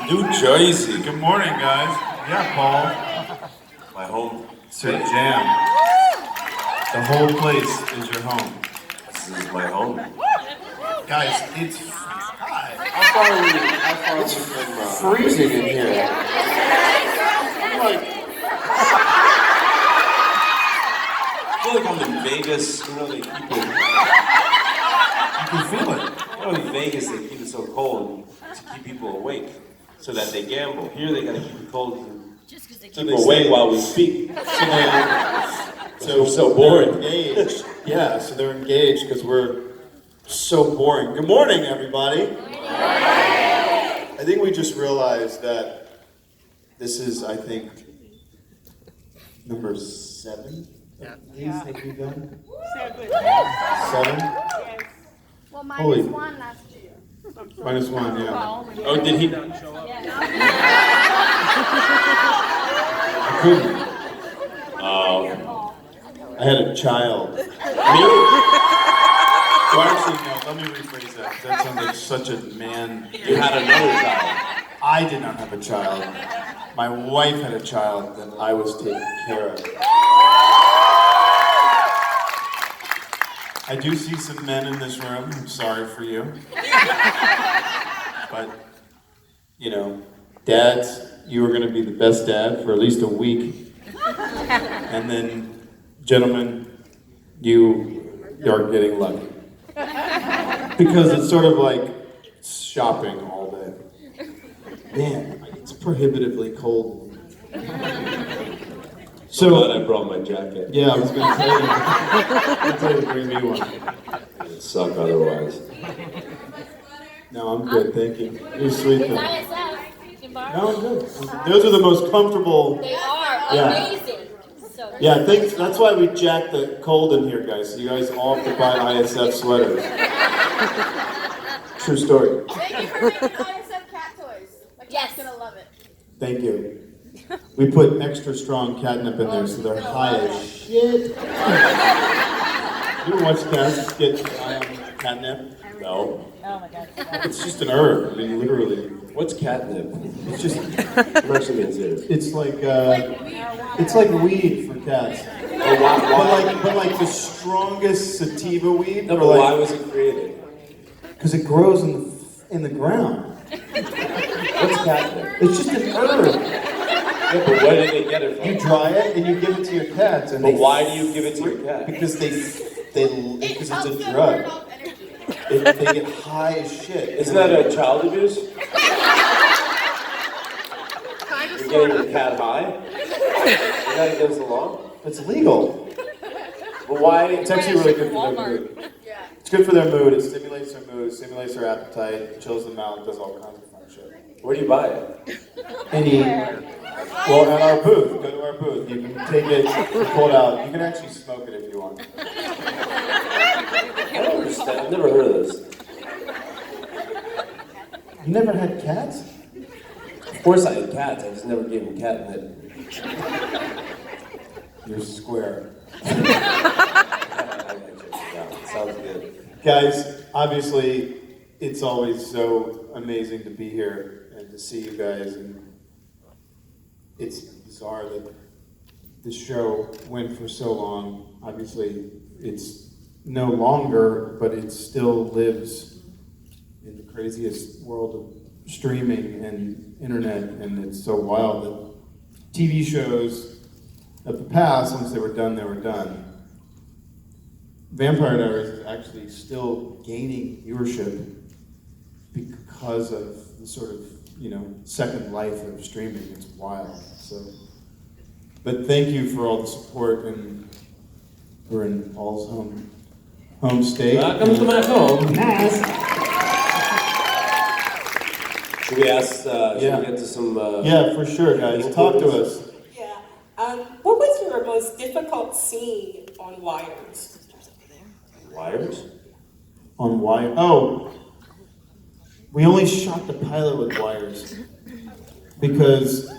New Jersey. Good morning, guys. Yeah, Paul. My home. It's a jam. The whole place is your home. This is my home. Guys, it's hot. How far are we from? Freezing in here. I'm like, I feel like I'm in Vegas. You know, they keep it. you can feel it. You know, in Vegas they keep it so cold to keep people awake, so that they gamble. Here they gotta keep it cold to keep people awake while we speak. So we're so boring. Engaged. Yeah, so they're engaged because we're so boring. Good morning, everybody. I think we just realized that this is, I think, number 7. Yeah. That we've done. 7. 7? Well, Holy. -1 last year. -1, yeah. Oh, did he not show up? I couldn't. Oh. I had a child. Me? Well, actually, no, let me rephrase that. That sounds like such a man. You had another child. I did not have a child. My wife had a child that I was taking care of. I do see some men in this room. I'm sorry for you. But, you know, dads, you are going to be the best dad for at least a week. And then, gentlemen, you are getting lucky. Because it's sort of like shopping all day. Man, it's prohibitively cold. So glad I brought my jacket. Yeah, I was going to tell you to bring me one. It'd suck otherwise. No, I'm good, thank you. You're sweet though. ISF. You can borrow. No, I'm good. Those are the most comfortable. They are Yeah. amazing. So Yeah, thanks. That's why we jacked the cold in here, guys. So you guys all have to buy ISF sweaters. True story. Thank you for making ISF cat toys. My cat's gonna love it. Thank you. We put extra strong catnip in there so they're high as shit. You ever watch cats get high on catnip? No. Oh my God. It's just an herb. I mean, literally. What's catnip? It's just. I'm actually gonna say this. It's like weed for cats. Oh, why? But like the strongest sativa weed. No, but why was it created? Because it grows in the ground. What's catnip? It's just an herb. Yeah, but where did they get it from? You dry it and you give it to your cats. And But why do you give it to your cat? Because because it's a them drug. burn off energy. They get high as shit. Isn't that a child abuse? You're getting your cat high? Is that against the law? It's legal. But why? It's actually really good for their mood. Yeah. It's good for their mood. It stimulates their mood. It stimulates their appetite. Chills them out. Does all kinds of fun shit. Where do you buy it? Well, at our booth. Go to our booth. You can take it, pull it out. You can actually smoke it if you want. I don't understand. I've never heard of this. You never had cats? Of course I had cats. I just never gave them catnip. You're square. Sounds good. Guys, obviously, it's always so amazing to be here and to see you guys. And it's bizarre that the show went for so long. Obviously, it's no longer, but it still lives in the craziest world of streaming and internet. And it's so wild that TV shows of the past, once they were done, they were done. Vampire Diaries is actually still gaining viewership because of the sort of, second life of streaming. It's wild. So, but thank you for all the support, and we're in Paul's home state. Welcome to my home. Nice. Should we ask? Should Yeah. we get to some? Yeah, for sure, guys. Talk to us. Yeah. What was your most difficult scene on Wires? Wires? On wire. Oh, we only shot the pilot with wires because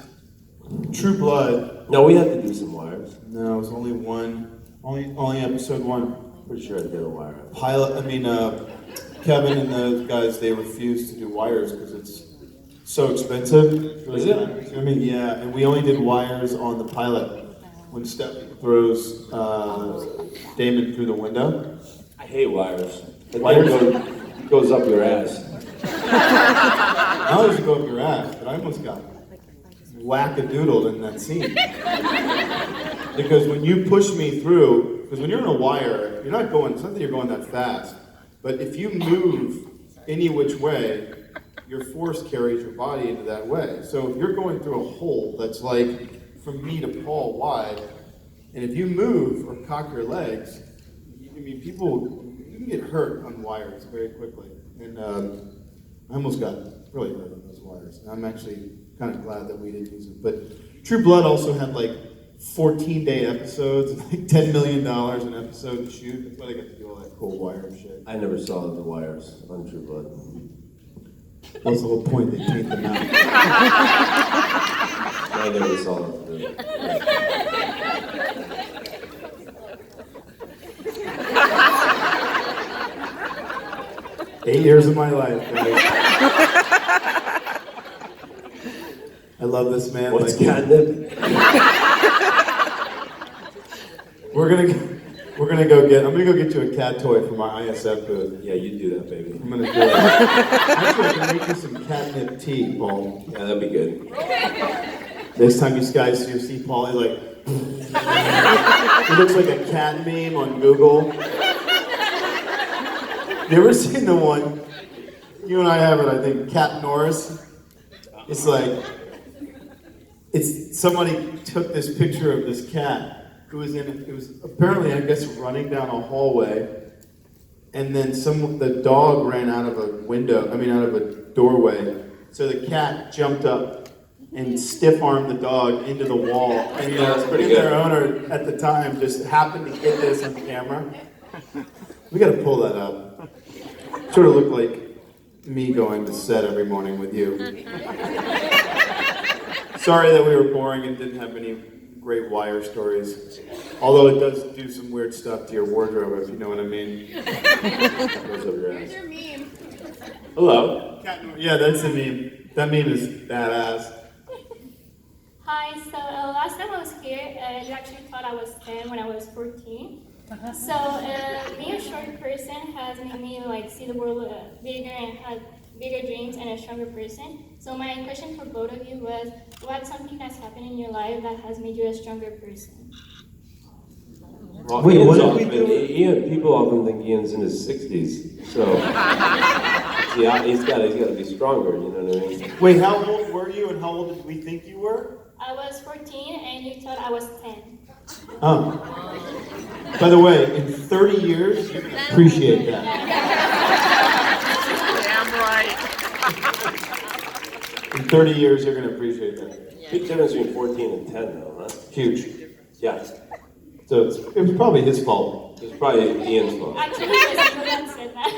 True Blood. No, we had to do some wires. No, it was only one. Only episode 1. Pretty sure I did a wire. Pilot. Kevin and the guys, they refused to do wires because it's so expensive. Is it? I mean, yeah, and we only did wires on the pilot. When Stefan throws Damon through the window. I hate wires. The Wires? thing goes up your ass. Not only does it go up your ass, but I almost got whack-a-doodled in that scene. Because when you push me through, because when you're in a wire, you're not going, it's not that you're going that fast, but if you move any which way, your force carries your body into that way. So if you're going through a hole that's like from me to Paul wide, and if you move or cock your legs, I mean, people, you can get hurt on wires very quickly. And I almost got really hurt on those wires. And I'm actually kind of glad that we didn't use them. But True Blood also had like 14-day episodes, like $10 million an episode to shoot. That's why they got to do all that cool wire shit. I never saw the wires on True Blood. What's the whole point? They paint them out. I never saw them. 8 years of my life, guys. I love this man. What's like, catnip? We're gonna go get. I'm gonna go get you a cat toy from our ISF booth. Yeah, you do that, baby. I'm gonna do it. Actually, I can make you some catnip tea, Paul. Yeah, that'd be good. Next time you guys see Paul, he's like, he looks like a cat meme on Google. You ever seen the one? You and I have it, I think. Cat Norris. It's like, somebody took this picture of this cat who was it was apparently, I guess, running down a hallway, and then the dog ran out of a doorway. So the cat jumped up and stiff-armed the dog into the wall. And their owner at the time just happened to get this on camera. We got to pull that up. Sort of looked like me going to set every morning with you. Sorry that we were boring and didn't have any great wire stories. Although it does do some weird stuff to your wardrobe, if you know what I mean. Here's your meme. Hello. Yeah, that's the meme. That meme is badass. Hi, so last time I was here, you actually thought I was 10 when I was 14. So being a short person has made me see the world bigger and have bigger dreams and a stronger person. So my question for both of you was, what's something that's happened in your life that has made you a stronger person? Well, Wait, Ian's what did we do? Ian, people often think Ian's in his 60s, so yeah, he's got to be stronger. You know what I mean? Wait, how old were you and how old did we think you were? I was 14 and you thought I was 10. By the way, in 30 years, you're going to appreciate that. Damn right. In 30 years, you're going to appreciate that. Big difference between 14 and 10, though, huh? Huge. Yeah, So it was probably his fault. it's probably Ian's fault. Actually, it was you that said that.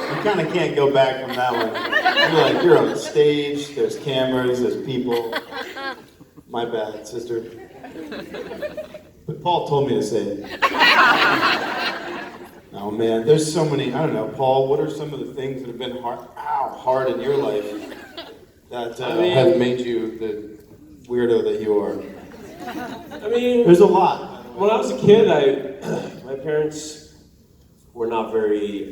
You kind of can't go back from that one. You're on stage, there's cameras, there's people. My bad, sister. But Paul told me to say it. Oh man, there's so many, I don't know, Paul, what are some of the things that have been hard in your life that have made you the weirdo that you are? I mean, There's a lot. when I was a kid, my parents were not very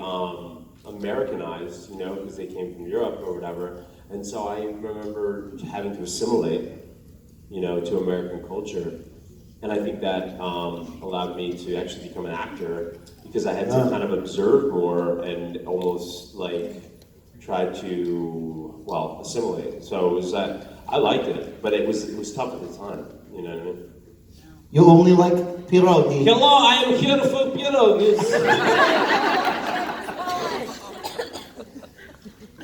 Americanized, because they came from Europe or whatever. And so I remember having to assimilate, to American culture. And I think that allowed me to actually become an actor because I had to kind of observe more and almost try to, assimilate. So it was that I liked it, but it was tough at the time, you know what I mean? You only like pierogi. Hello, I am here for pierogies.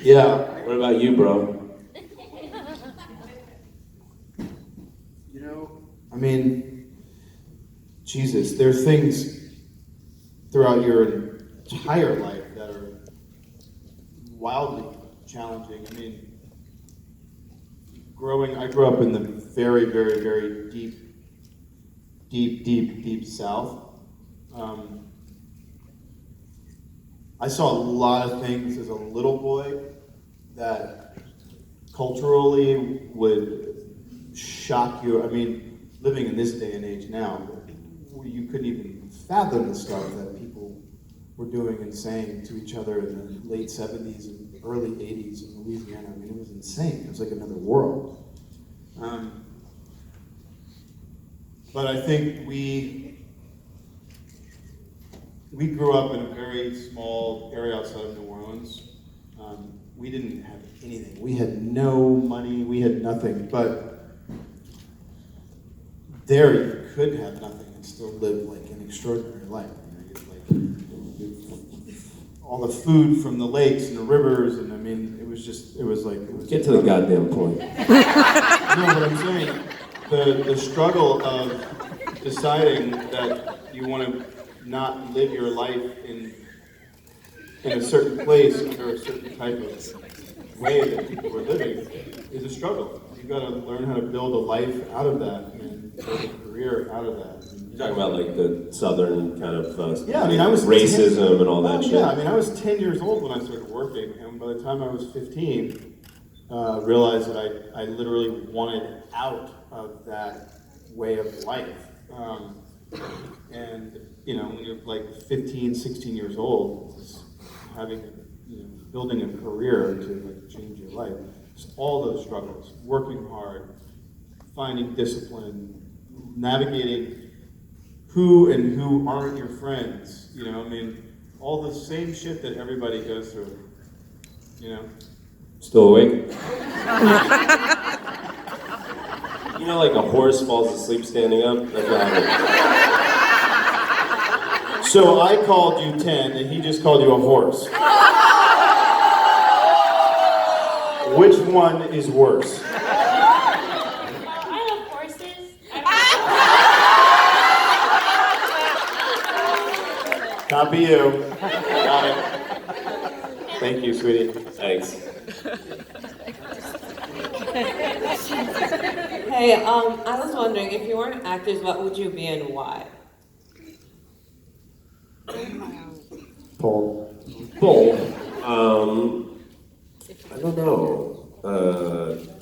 Yeah. What about you, bro? I mean, Jesus, there are things throughout your entire life that are wildly challenging. I mean, I grew up in the very, very, very deep South. I saw a lot of things as a little boy that culturally would shock you. I mean, living in this day and age now, you couldn't even fathom the stuff that people were doing and saying to each other in the late 70s and early 80s in Louisiana. I mean, it was insane. It was like another world. But I think we grew up in a very small area outside of New Orleans. We didn't have anything. We had no money. We had nothing. But there, you could have nothing and still live like an extraordinary life. All the food from the lakes and the rivers, and I mean, it was Get to the goddamn point. No, but I'm saying, the struggle of deciding that you want to not live your life in a certain place under a certain type of way that people were living is a struggle. You've got to learn how to build a life out of that and build a career out of that. You're talking about like the southern kind of yeah, I mean, I was racism and all that shit. Yeah, I mean, I was 10 years old when I started working, and by the time I was 15, realized that I literally wanted out of that way of life. And, you know, when you're like 15, 16 years old, just having, building a career to like change your life, just all those struggles, working hard, finding discipline, navigating who and who aren't your friends, I mean, all the same shit that everybody goes through, Still awake? Like a horse falls asleep standing up? That's what happened. So I called you 10 and he just called you a horse. Which one is worse? I love horses. Copy you. Got it. Thank you, sweetie. Thanks. Hey, I was wondering, if you weren't actors, what would you be and why? Paul. I don't know.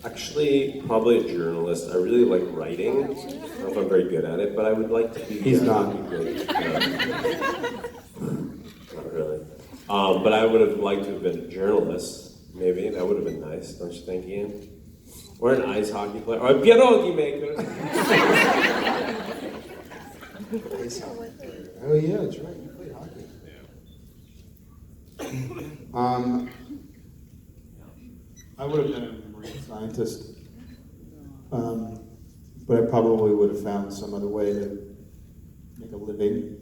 Actually, probably a journalist. I really like writing. I don't know if I'm very good at it, but I would like to be. He's not. Good. Not really. But I would have liked to have been a journalist. Maybe that would have been nice, don't you think, Ian? Or an ice hockey player, or a pierogi maker. Oh yeah, that's right. You played hockey. I would have been a marine scientist, but I probably would have found some other way to make a living.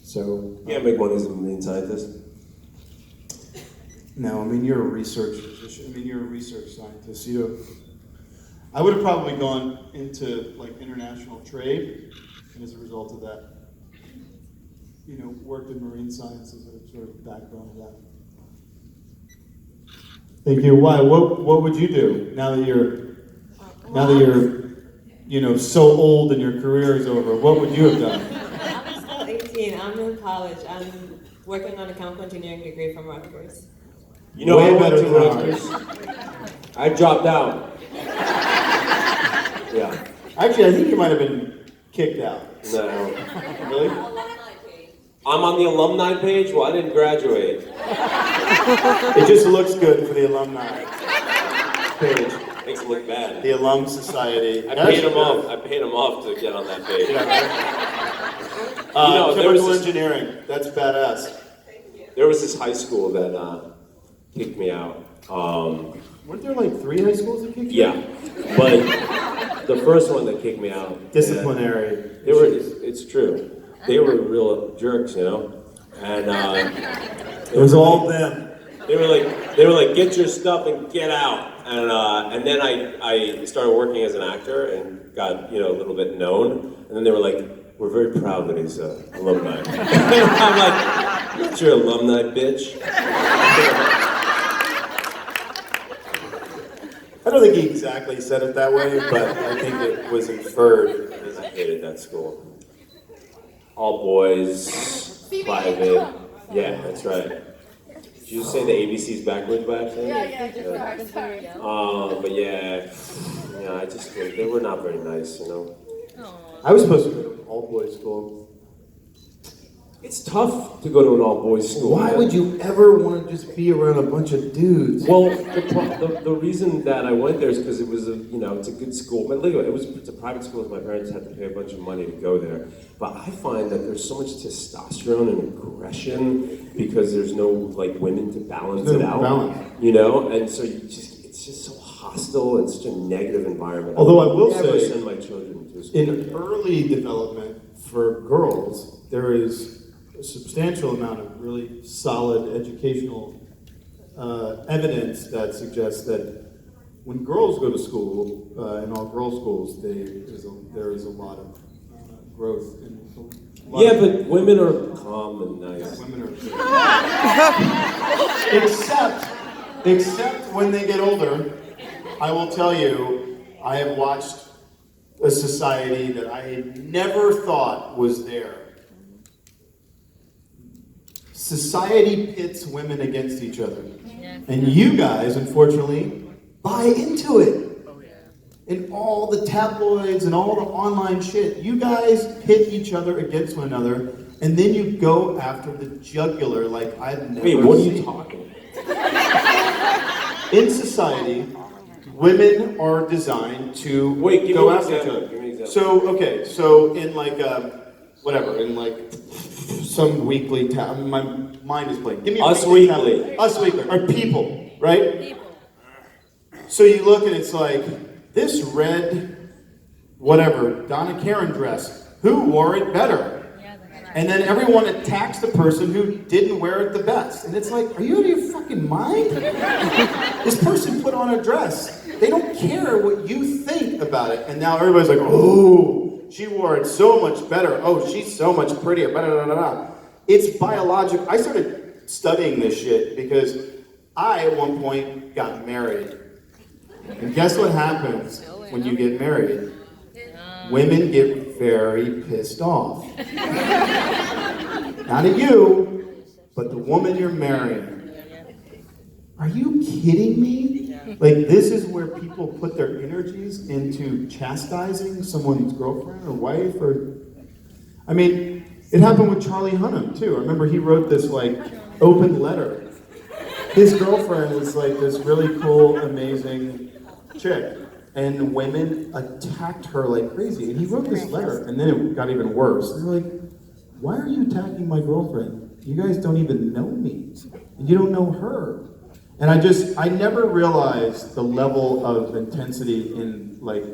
So Can't make money as a marine scientist. no, I mean you're a research position. I mean you're a research scientist. I would have probably gone into like international trade, and as a result of that, worked in marine science as a sort of backbone of that. Thank you. Why? What would you do now that you're so old and your career is over? What would you have done? I'm still 18. I'm in college. I'm working on a chemical engineering degree from Rutgers. Way I went better to than Rutgers. I dropped out. Yeah. Actually, I think you might have been kicked out. No. Really? I'm on the alumni page? Well, I didn't graduate. It just looks good for the alumni page. Makes it look bad. The Alum Society. I paid them off to get on that page. Chemical there was engineering. That's badass. There was this high school that kicked me out. Weren't there like 3 high schools that kicked you out? Yeah, but the first one that kicked me out. Disciplinary. It's true. They were real jerks, and It was all them. they were like, get your stuff and get out. And then I started working as an actor and got a little bit known. And then they were like, we're very proud that he's alumni. I'm like, not your alumni, bitch. I don't think he exactly said it that way, but I think it was inferred. I hated that school. All boys, private, Yeah, that's right. Did you say the ABC's backwards by accident? Yeah, sorry. But yeah, I just they were not very nice, you know. I was supposed to go to an all-boys school. It's tough to go to an all-boys school. Why would you ever want to just be around a bunch of dudes? Well, the reason that I went there is because it was it's a good school. But look, it's a private school, so my parents had to pay a bunch of money to go there. But I find that there's so much testosterone and aggression because there's no like women to balance it out. You know, and so it's just so hostile and such a negative environment. Although I will never say, send my children to a school. in early development for girls, there is a substantial amount of really solid educational evidence that suggests that when girls go to school, in all girls schools, there is a lot of growth. But women are calm and nice. Women are except when they get older. I will tell you, I have watched a society that I had never thought was there. Society pits women against each other. And you guys, unfortunately, buy into it. In all the tabloids and all the online shit, you guys pit each other against one another, and then you go after the jugular like I've never seen. Wait, what are you talking? In society, women are designed to go after each other. Give me an example. So in like in like some weekly tab, my mind is blank. Give me a Us weekly Weekly. tab. Us Weekly, or People, right? So you look and it's like this red, whatever Donna Karan dress. Who wore it better? And then everyone attacks the person who didn't wear it the best. And it's like, are you out of your fucking mind? This person put on a dress. They don't care what you think about it. And now everybody's like, oh, she wore it so much better. Oh, she's so much prettier. Blah, blah, blah, blah. It's biological. I started studying this shit because I, at one point, got married. And guess what happens when you get married? Women get very pissed off. Not at you, but the woman you're marrying. Are you kidding me? Like, this is where people put their energies into chastising someone's girlfriend or wife, or... I mean, it happened with Charlie Hunnam, too. I remember he wrote this, like, open letter. His girlfriend was, like, this really cool, amazing chick. And women attacked her like crazy. And he wrote this letter, and then it got even worse. They're like, why are you attacking my girlfriend? You guys don't even know me. And you don't know her. And I never realized the level of intensity in, like,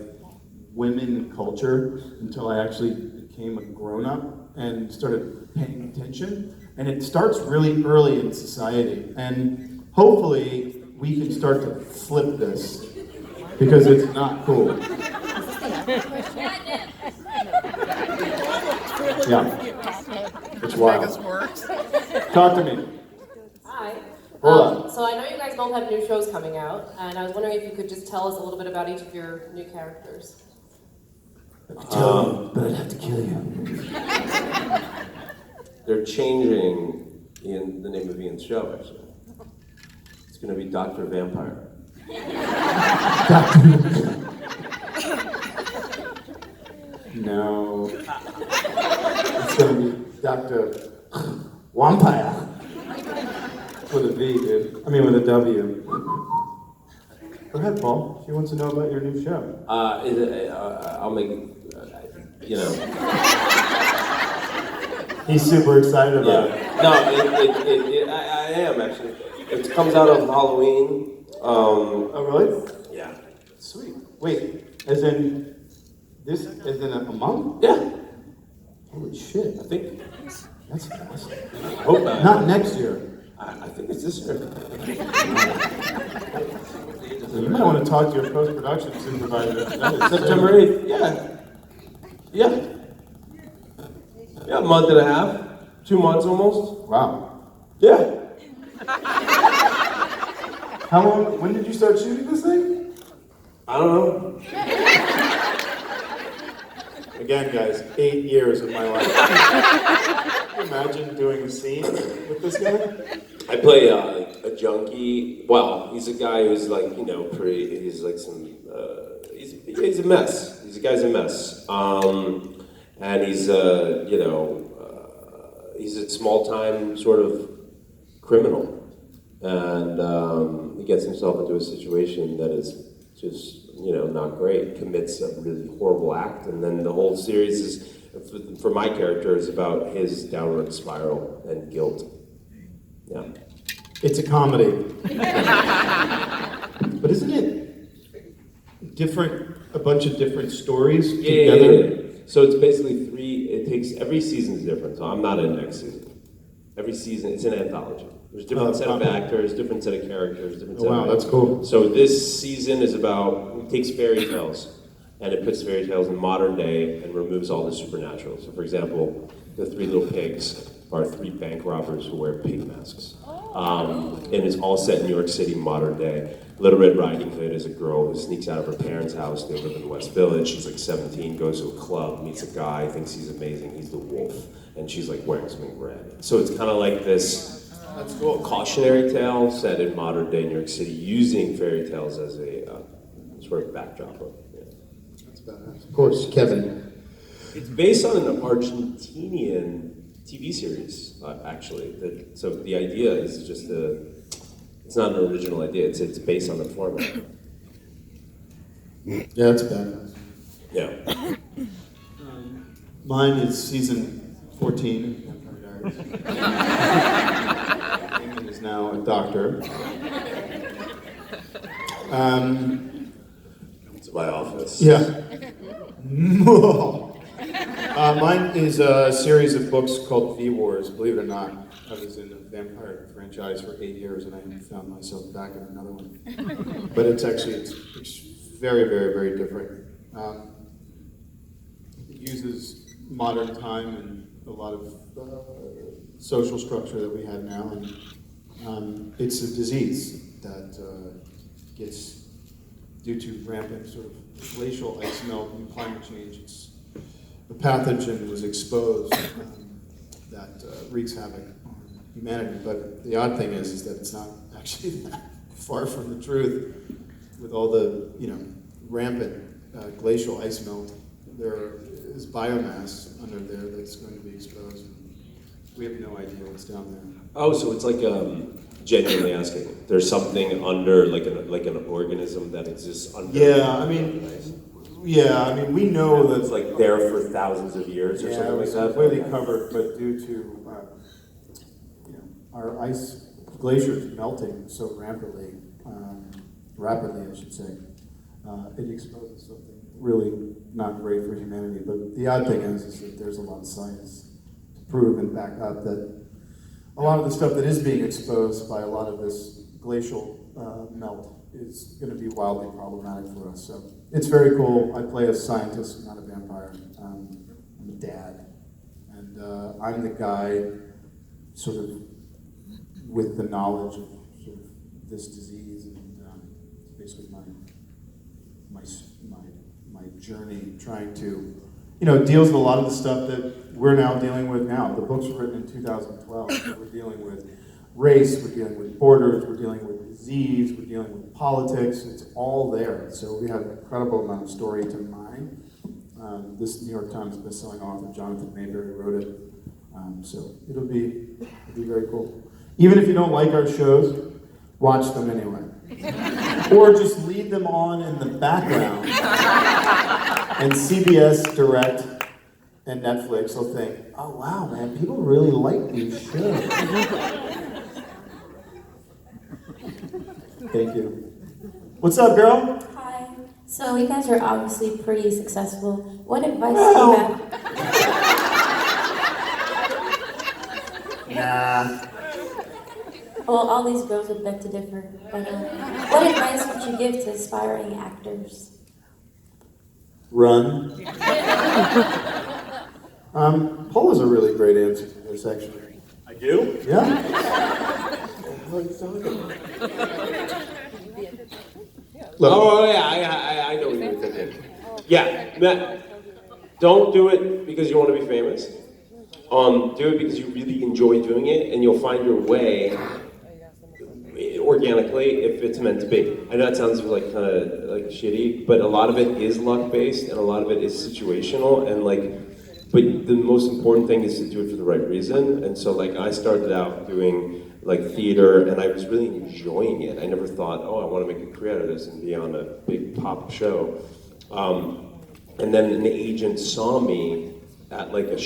women culture until I actually became a grown-up and started paying attention. And it starts really early in society. And hopefully we can start to flip this, because it's not cool. Yeah. It's wild. Talk to me. Hi. Hold on. So I know you guys both have new shows coming out, and I was wondering if you could just tell us a little bit about each of your new characters. I could tell you, but I'd have to kill you. They're changing the name of Ian's show, actually. It's going to be Dr. Vampire. No. It's gonna be Dr. Vampire. With a V, dude. I mean with a W. Go ahead, Paul. She wants to know about your new show. I'll make it, He's super excited about it. No, I am, actually. It comes out on Halloween. Oh, really? Yeah. Sweet. Wait, as in a month? Yeah. Holy shit. I think. That's fast. Hope Not next year. I think it's this year. So you might want to talk to your post-production supervisor. September 8th. Yeah. Yeah, a month and a half. 2 months almost. Wow. Yeah. How long? When did you start shooting this thing? I don't know. Again, guys, 8 years of my life. imagine doing a scene with this guy? I play a junkie. Well, he's a guy who's like, pretty. He's like he's a mess. He's a guy's a mess. And he's he's a small time sort of criminal, and he gets himself into a situation that is just not great. Commits a really horrible act, and then the whole series is, for my character, is about his downward spiral and guilt. Yeah. It's a comedy. But isn't it different, a bunch of different stories together? Yeah. So it's basically every season's different, so I'm not in next season. Every season, it's an anthology. There's different set of actors, different set of characters, different set of... That's cool. So this season is it takes fairy tales, and it puts fairy tales in modern day and removes all the supernatural. So for example, the Three Little Pigs are 3 bank robbers who wear pig masks. And it's all set in New York City, modern day. Little Red Riding Hood is a girl who sneaks out of her parents' house. They live in the West Village. She's like 17, goes to a club, meets a guy, thinks he's amazing. He's the wolf, and she's like wearing something red. So it's kind of like this cautionary tale set in modern day New York City, using fairy tales as a sort of backdrop of. That's badass. Of course, Kevin. It's based on an Argentinian TV series, actually. So the idea is just it's not an original idea. It's based on the format. Yeah, that's badass. Yeah. Mine is season 14 of Vampire Diaries. Damon is now a doctor. It's my office. Yeah. Mine is a series of books called V-Wars. Believe it or not, I was in the vampire franchise for 8 years, and I found myself back in another one. But it's very, very, very different. It uses modern time and a lot of social structure that we have now, and it's a disease that gets, due to rampant sort of glacial ice melt and climate change, the pathogen was exposed that wreaks havoc on humanity. But the odd thing is that it's not actually that far from the truth. With all the rampant glacial ice melt, there is biomass under there that's going to be exposed. We have no idea what's down there. Oh, so it's like genuinely asking. There's something under, like an organism that exists under. Yeah, I mean, we know that it's like there for thousands of years or something like that. Yeah, completely covered, but due to our ice glaciers melting so rapidly I should say, it exposes something really not great for humanity. But the odd thing is that there's a lot of science to prove and back up that a lot of the stuff that is being exposed by a lot of this glacial melt is going to be wildly problematic for us. So it's very cool. I play a scientist, not a vampire. I'm a dad. And I'm the guy sort of with the knowledge of sort of this disease, and it's basically my journey trying to, deals with a lot of the stuff that we're now dealing with now. The books were written in 2012. So we're dealing with race, we're dealing with borders, we're dealing with disease, we're dealing with politics. It's all there. So we have an incredible amount of story to mine. This New York Times bestselling author, Jonathan Mayberry, wrote it. So it'll be very cool. Even if you don't like our shows, watch them anyway. Or just leave them on in the background. And CBS Direct and Netflix will think, oh wow, man, people really like these shows. Thank you. What's up, girl? Hi. So you guys are obviously pretty successful. What advice do you have? Nah. Well, all these girls would beg to differ. But what advice would you give to aspiring actors? Run. Paul has a really great answer to this, actually. I do? Yeah. Look. Oh yeah, I know what you were thinking. Yeah, Matt, don't do it because you want to be famous. Do it because you really enjoy doing it, and you'll find your way organically if it's meant to be. I know that sounds like kind of like shitty, but a lot of it is luck based, and a lot of it is situational, and like. But the most important thing is to do it for the right reason. And so like I started out doing like theater and I was really enjoying it. I never thought, oh, I want to make a career out of this and be on a big pop show. And then an agent saw me at like a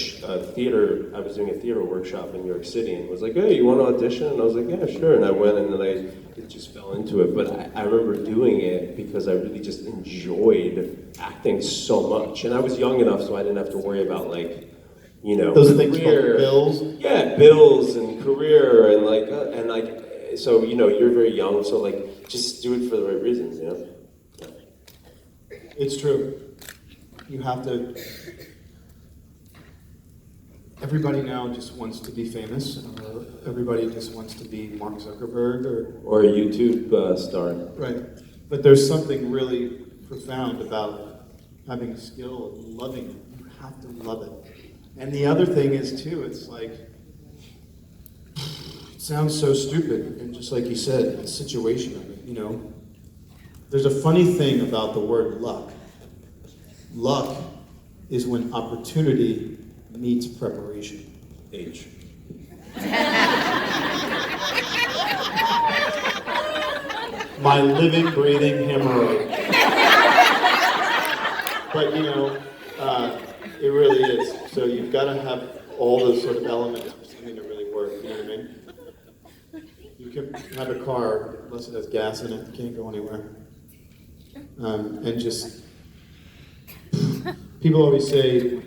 theater, I was doing a theater workshop in New York City and was like, hey, you want to audition? And I was like, yeah, sure. And I went and then it just fell into it. But I remember doing it because I really just enjoyed acting so much. And I was young enough so I didn't have to worry about like, you know, Those things called career. bills? Yeah, bills and career and like, so, you know, you're very young. So like, just do it for the right reasons, you know? Yeah. It's true. You have to. Everybody now just wants to be famous, or everybody just wants to be Mark Zuckerberg, Or a YouTube star. right. But there's something really profound about having skill and loving it. You have to love it. And the other thing is too, it's like, it sounds so stupid, and just like you said, the situation of it, you know. There's a funny thing about the word luck. Luck is when opportunity meets preparation. H. My living, breathing hemorrhoid. But you know, it really is. So you've got to have all those sort of elements for something to really work. You know what I mean? You can have a car unless it has gas in it. You can't go anywhere. And just people always say,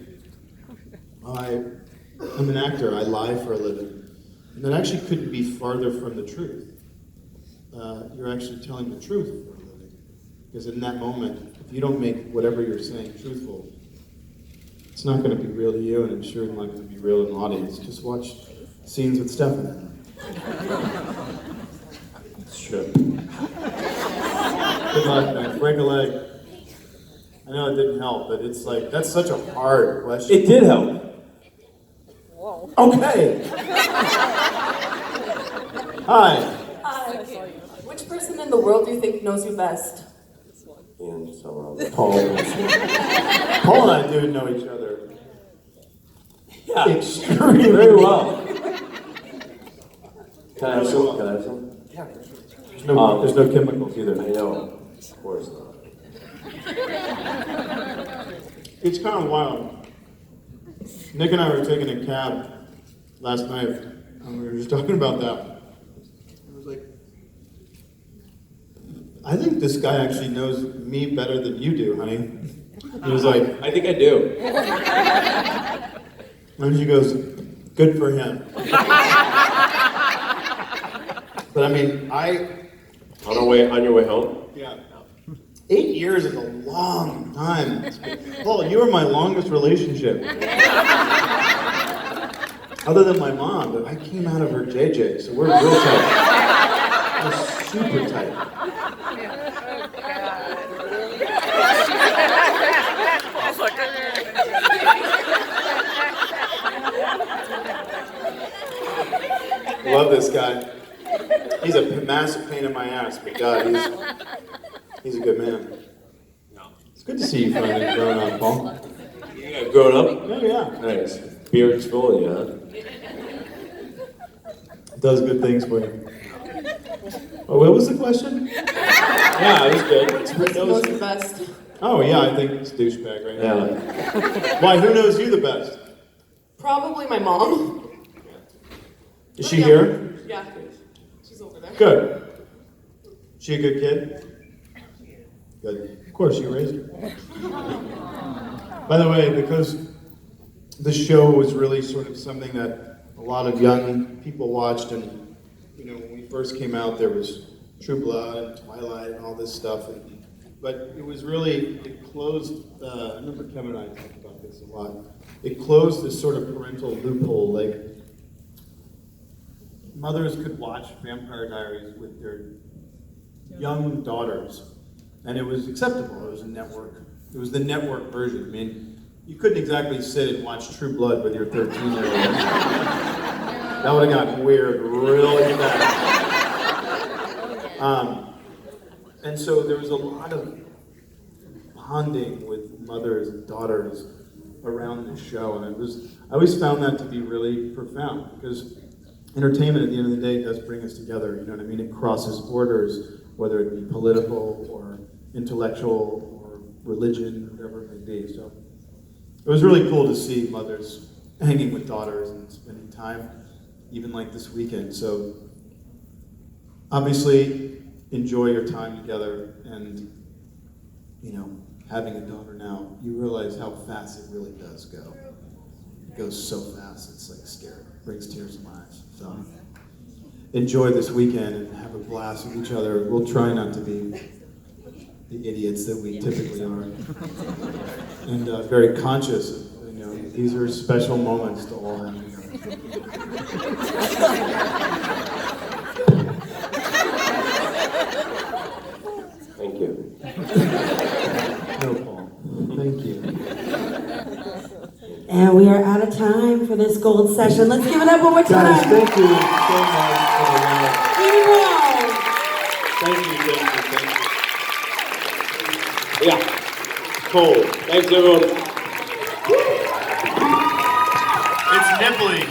I'm an actor, I lie for a living. And that actually couldn't be farther from the truth. You're actually telling the truth for a living. Because in that moment, if you don't make whatever you're saying truthful, it's not going to be real to you, and I'm sure it's not going to be real in the audience. Just watch scenes with Stefan. It's true. Good luck, man. Break a leg. I know it didn't help, but it's like, that's such a hard question. It did help. Okay. Hi. Hi. Which person in the world do you think knows you best? And so, Paul. Paul and I do know each other. yeah, Extremely very well. Can I have Very some? well. Can I have some? Yeah. There's no chemicals either. I know. Of course not. It's kind of wild. Nick and I were taking a cab last night, and we were just talking about that. I was like, I think this guy actually knows me better than you do, honey. He was like, I think I do. and she goes, good for him. But I mean, On your way home? yeah. 8 years is a long time. Paul, you were my longest relationship. Other than my mom, but I came out of her JJ, so we're real tight. We're super tight. Love this guy. He's a massive pain in my ass, but God, he's a good man. It's good to see you finally growing up, Paul. You have grown up? Oh, yeah. Nice. Beard's fooling you, huh? Does good things for you. Oh, what was the question? Yeah, it was good. It's pretty Knows you best. Oh, yeah, I think it's douchebag right now. Yeah. Why, who knows you the best? Probably my mom. Is she here? Yeah. She's over there. Good. She a good kid? Good. Of course, you raised her. By the way, because the show was really sort of something that a lot of young people watched, and you know, when we first came out, there was True Blood and Twilight and all this stuff, but it was really, it closed, I remember Kevin and I talked about this a lot, it closed this sort of parental loophole, like mothers could watch Vampire Diaries with their young daughters, and it was acceptable. It was a network. It was the network version. I mean, you couldn't exactly sit and watch True Blood with your 13-year-old. That would have gotten weird really fast. And so there was a lot of bonding with mothers and daughters around this show, and I always found that to be really profound, because entertainment at the end of the day does bring us together, you know what I mean? It crosses borders, whether it be political or intellectual or religion, whatever it may be. So it was really cool to see mothers hanging with daughters and spending time, even like this weekend. So obviously, enjoy your time together, and you know, having a daughter now, you realize how fast it really does go. It goes so fast, it's like scary. It brings tears to my eyes. So enjoy this weekend and have a blast with each other. We'll try not to be the idiots that we typically are. And very conscious of, you know, these are special moments to all have together. Thank you. No, Paul. Thank you. And we are out of time for this gold session. Let's give it up one more time. Guys, thank you so much for the love. Thank you. Yeah. Cold. Thanks, everyone. It's nippling.